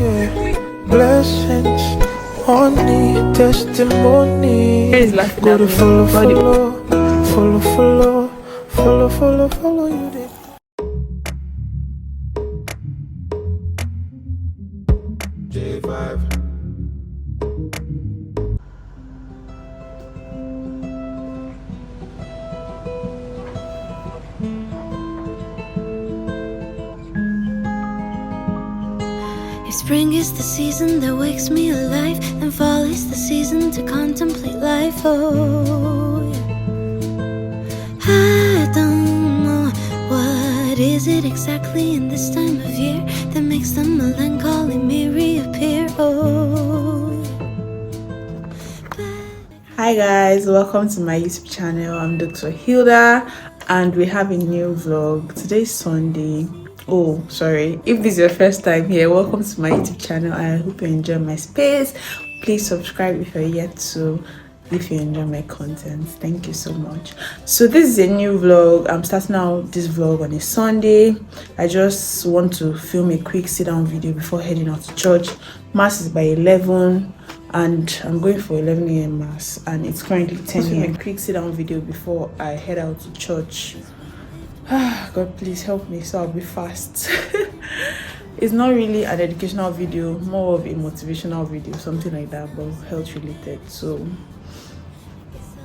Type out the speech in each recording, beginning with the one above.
year. Blessings on me, testimony. Go to follow you there. J5. Spring is the season that wakes me alive, and fall is the season to contemplate life. Oh, yeah. I don't know what is it exactly in this time of year that makes the melancholy me reappear. Oh, yeah. Hi guys, welcome to my YouTube channel. I'm Dr. Hilda and we have a new vlog. Today's Sunday. Oh, sorry. If this is your first time here, welcome to my YouTube channel. I hope you enjoy my space. Please subscribe if you're yet to, if you enjoy my content. Thank you so much. So this is a new vlog. I'm starting out this vlog on a Sunday. I just want to film a quick sit down video before heading out to church. Mass is by 11 and I'm going for 11 a.m. mass and it's currently 10 a.m. A quick sit down video before I head out to church. God, please help me so I'll be fast. It's not really an educational video, more of a motivational video, something like that, but health related. So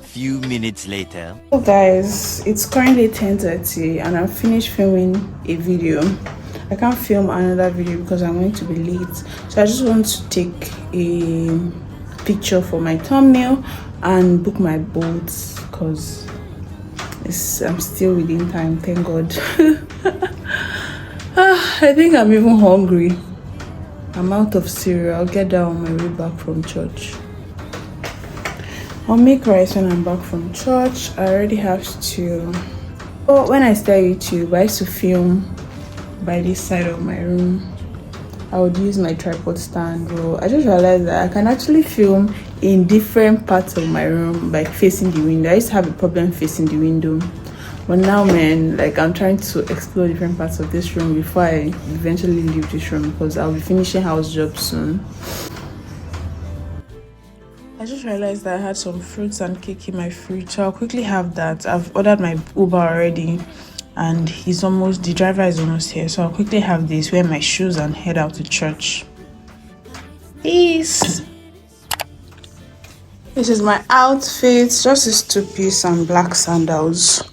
few minutes later. So guys, it's currently 10:30 and I'm finished filming a video. I can't film another video because I'm going to be late, so I just want to take a picture for my thumbnail and book my boat because I'm still within time, thank God. I think I'm even hungry. I'm out of cereal. I'll get that on my way back from church. I'll make rice when I'm back from church. I already have stew. Oh, when I started YouTube, I used to film by this side of my room. I would use my tripod stand. But I just realized that I can actually film in different parts of my room, like facing the window. I used to have a problem facing the window, but now, man, like I'm trying to explore different parts of this room before I eventually leave this room because I'll be finishing house job soon. I just realized that I had some fruits and cake in my fridge, so I'll quickly have that. I've ordered my Uber already and the driver is almost here, so I'll quickly have this, wear my shoes and head out to church. Peace. This is my outfit, just these 2 piece and black sandals.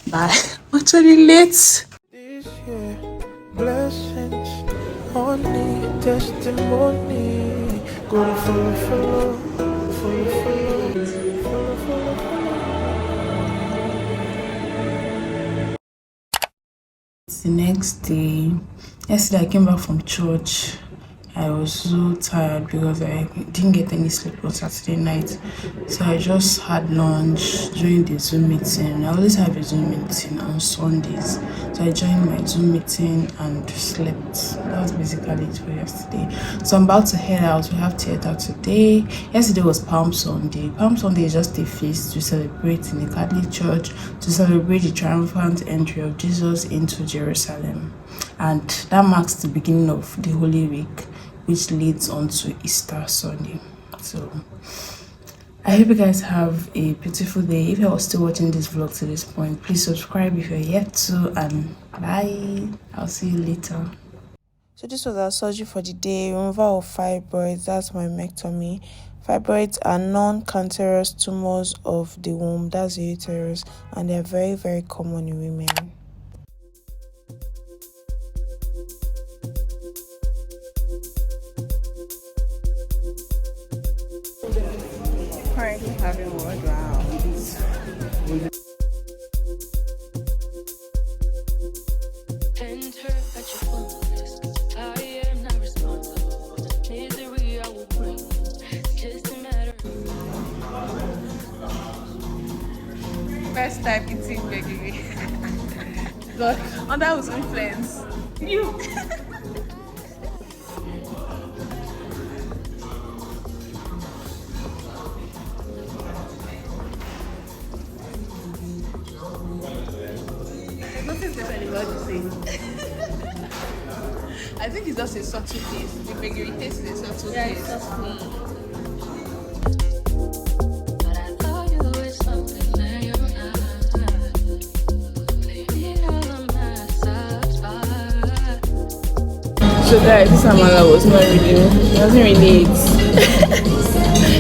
Bye. I'm actually late. This year, blessings on me, testimony. Go to follow. It's the next day. Yesterday I came back from church. I was so tired because I didn't get any sleep on Saturday night, so I just had lunch during the Zoom meeting. I always have a Zoom meeting on Sundays, so I joined my Zoom meeting and slept. That was basically it for yesterday. So I'm about to head out. We have theater today. Yesterday was Palm Sunday. Palm Sunday is just a feast to celebrate in the Catholic Church, to celebrate the triumphant entry of Jesus into Jerusalem, and that marks the beginning of the Holy Week, which leads on to Easter Sunday. So I hope you guys have a beautiful day. If you're still watching this vlog to this point, please subscribe if you're yet to, and bye. I'll see you later. So this was our surgery for the day. Removal of fibroids, that's my myectomy. Fibroids are non-cancerous tumors of the womb, that's the uterus, and they're very, very common in women. Currently having word rounds. Enter at your fullest. I am not responsible for the misery I will bring. It's just a matter First time eating baby. God, under whose influence? You. Nothing special about the same. I think it's just a subtle taste. The bakery taste is a subtle taste. It's subtle. So guys, this amala was not really, it wasn't really it.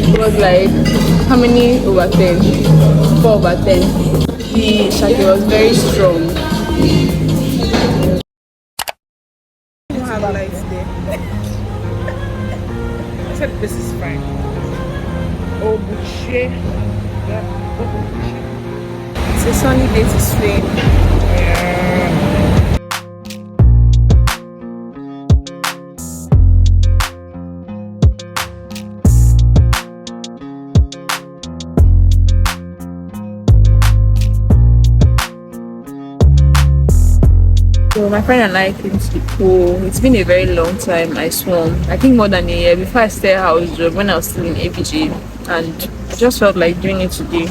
It was like, how many over 10? 4 over 10. The shake was very strong. I don't have lights there. I said this is fine. Oh, boucher. It's a sunny day to swim. So my friend and I came to the pool. It's been a very long time I swam. I think more than a year before I started house job when I was still in ABG, and I just felt like doing it today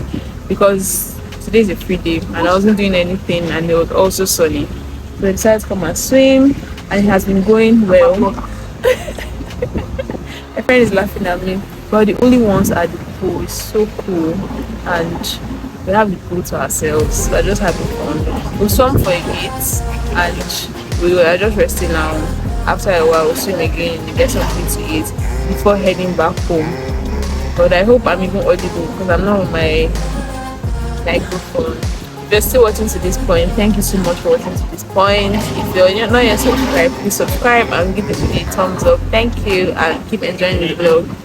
because today is a free day and I wasn't doing anything and it was also sunny. So I decided to come and swim and it has been going well. My friend is laughing at me, but the only ones at the pool is so cool and we have the pool to ourselves. So I just having fun. We swam for a bit and we were just resting now. After a while we'll swim again and get something to eat before heading back home. But I hope I'm even audible because I'm not on my microphone. If you're still watching to this point, thank you so much for watching to this point. If you're not yet subscribed, please subscribe and give this video a thumbs up. Thank you and keep enjoying the vlog.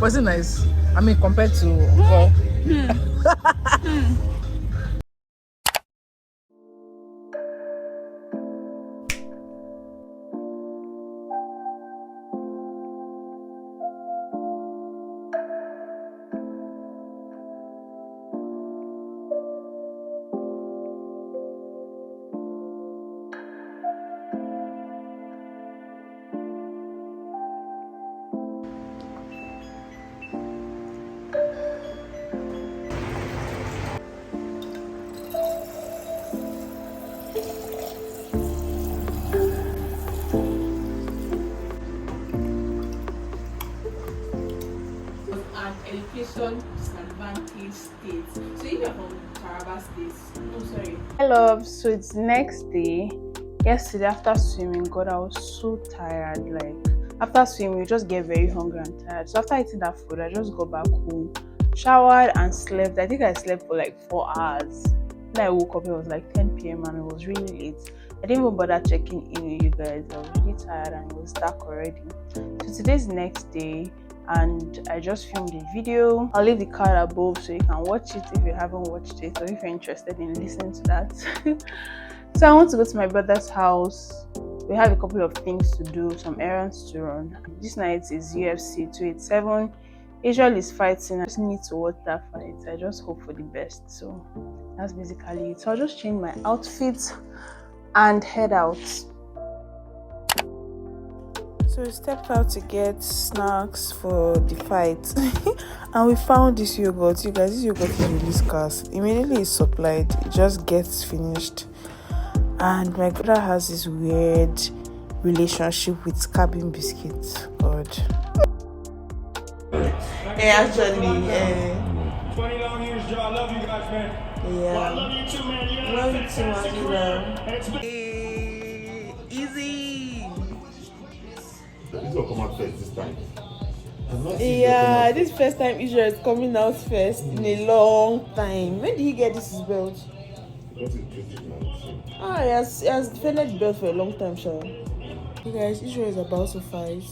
Was it nice? I mean, compared to education disadvantaged states. So if you're from Taraba State, oh sorry. I love. So it's next day. Yesterday after swimming, God, I was so tired. Like after swimming, you just get very hungry and tired. So after eating that food, I just got back home, showered and slept. I think I slept for like 4 hours. When I woke up, it was like 10 p.m. and it was really late. I didn't even bother checking in with you guys. I was really tired and it was dark already. So today's next day and I just filmed a video. I'll leave the card above so you can watch it if you haven't watched it or if you're interested in listening to that. So I want to go to my brother's house. We have a couple of things to do, some errands to run. This night is UFC 287. Israel is fighting. I just need to watch that fight. I just hope for the best. So that's basically it. So I'll just change my outfit and head out. So we stepped out to get snacks for the fight and we found this yogurt. You guys, this yogurt is really scarce. Immediately it's supplied, it just gets finished. And my brother has this weird relationship with cabin biscuits. God. Yeah, actually, 20 long years, Joe. I love you guys, man. yeah. Well, I love you too, man. You know, Love you it's too, a man. career, and it's been Easy. This will come out first this time. Yeah, this is first time Israel is coming out first in a long time. When did he get this belt? What is 2019? He has defended the belt for a long time, sure. You guys, Israel is about to fight.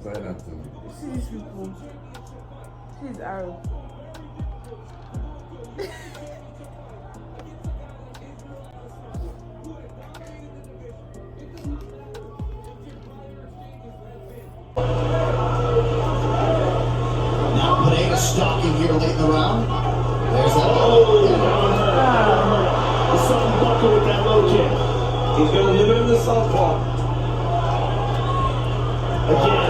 Sign that to me. See these people. See this arrow. Now Pineda stalking here late in the round. There's that. The son buckle with that low kick. He's going to limit him to southpaw. Again.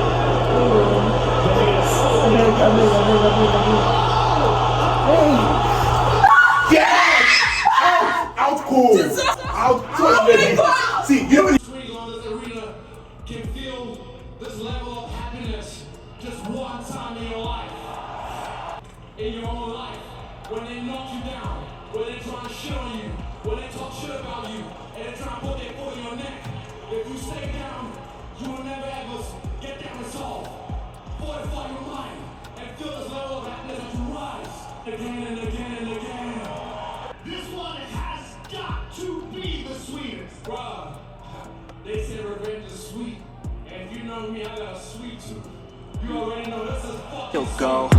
Out cold. Out cold. See, you know Swing on this arena can feel this level of happiness just one time in your life. In your own life. When they knock you down, when they try to shit on you, when they talk shit about you, and they try to put their foot in your neck. If you stay down, you will never ever get that resolve. Fortify your mind and feel this level of happiness as you rise again and again and again. This one has got to be the sweetest. Bruh, they say revenge is sweet. And if you know me, I got a sweet tooth. You already know this is fucking Yo, sweet. go,